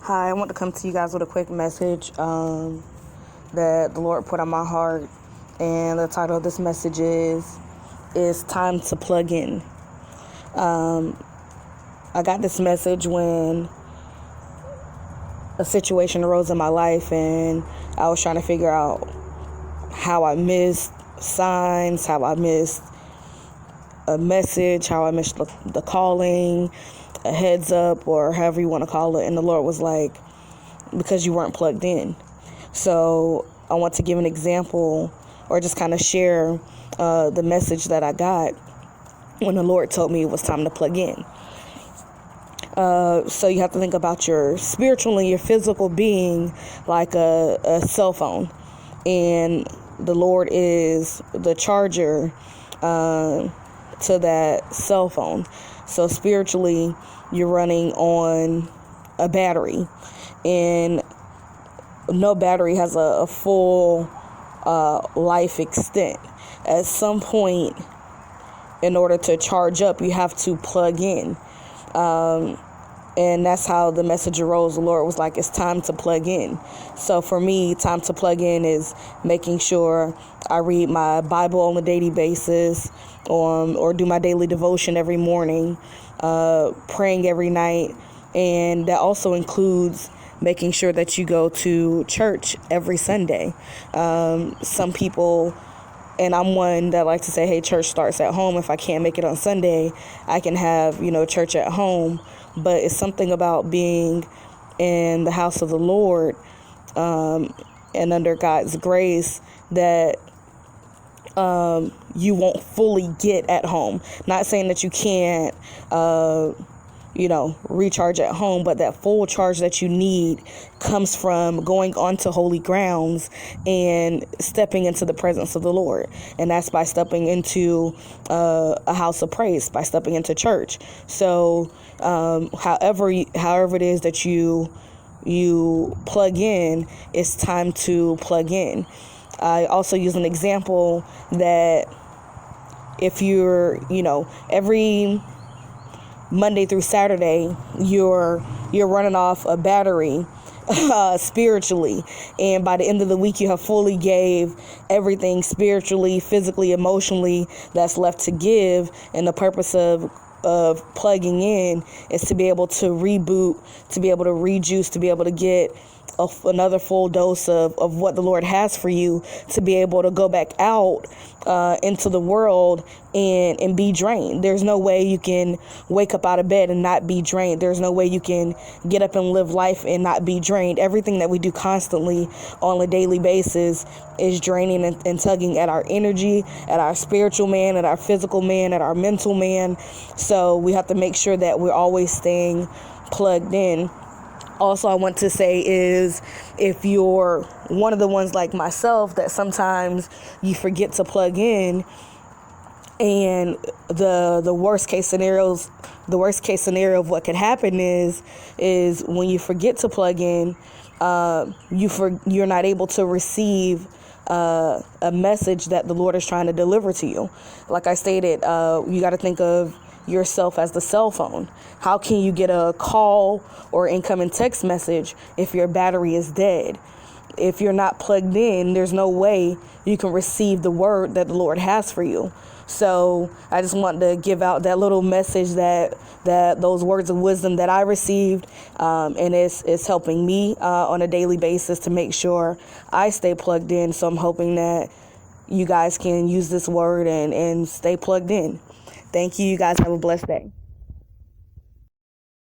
Hi, I want to come to you guys with a quick message that the Lord put on my heart. And the title of this message is Time to Plug In. I got this message when a situation arose in my life and I was trying to figure out how I missed signs, how I missed a message, how I missed the calling, a heads up, or however you want to call it. And the Lord was like, because you weren't plugged in. So I want to give an example or just kind of share the message that I got when the Lord told me it was time to plug in. So you have to think about your spiritual and your physical being like a cell phone. And the Lord is the charger to that cell phone. So spiritually, you're running on a battery. And no battery has a full life extent. At some point, in order to charge up, you have to plug in. And that's how the message arose. The Lord was like, it's time to plug in. So for me, time to plug in is making sure I read my Bible on a daily basis, or do my daily devotion every morning, praying every night. And that also includes making sure that you go to church every Sunday. Some people, and I'm one that likes to say, hey, church starts at home. If I can't make it on Sunday, I can have, church at home. But it's something about being in the house of the Lord and under God's grace that you won't fully get at home. Not saying that you can't, recharge at home, but that full charge that you need comes from going onto holy grounds and stepping into the presence of the Lord. And that's by stepping into a house of praise, by stepping into church. So however it is that you plug in, it's time to plug in. I also use an example that if you're, every Monday through Saturday, you're running off a battery spiritually, and by the end of the week you have fully gave everything spiritually, physically, emotionally that's left to give. And the purpose of plugging in is to be able to reboot, to be able to rejuice, to be able to get another full dose of what the Lord has for you, to be able to go back out into the world and be drained. There's no way you can wake up out of bed and not be drained. There's no way you can get up and live life and not be drained. Everything that we do constantly on a daily basis is draining and tugging at our energy, at our spiritual man, at our physical man, at our mental man. So we have to make sure that we're always staying plugged in. Also, I want to say is, if you're one of the ones like myself that sometimes you forget to plug in, and the worst case scenario of what could happen is when you forget to plug in, you're not able to receive a message that the Lord is trying to deliver to you. Like I stated, you got to think of yourself as the cell phone. How can you get a call or incoming text message if your battery is dead? If you're not plugged in, there's no way you can receive the word that the Lord has for you. So I just want to give out that little message that those words of wisdom that I received, and it's helping me on a daily basis to make sure I stay plugged in. So I'm hoping that you guys can use this word and stay plugged in. Thank you. You guys have a blessed day.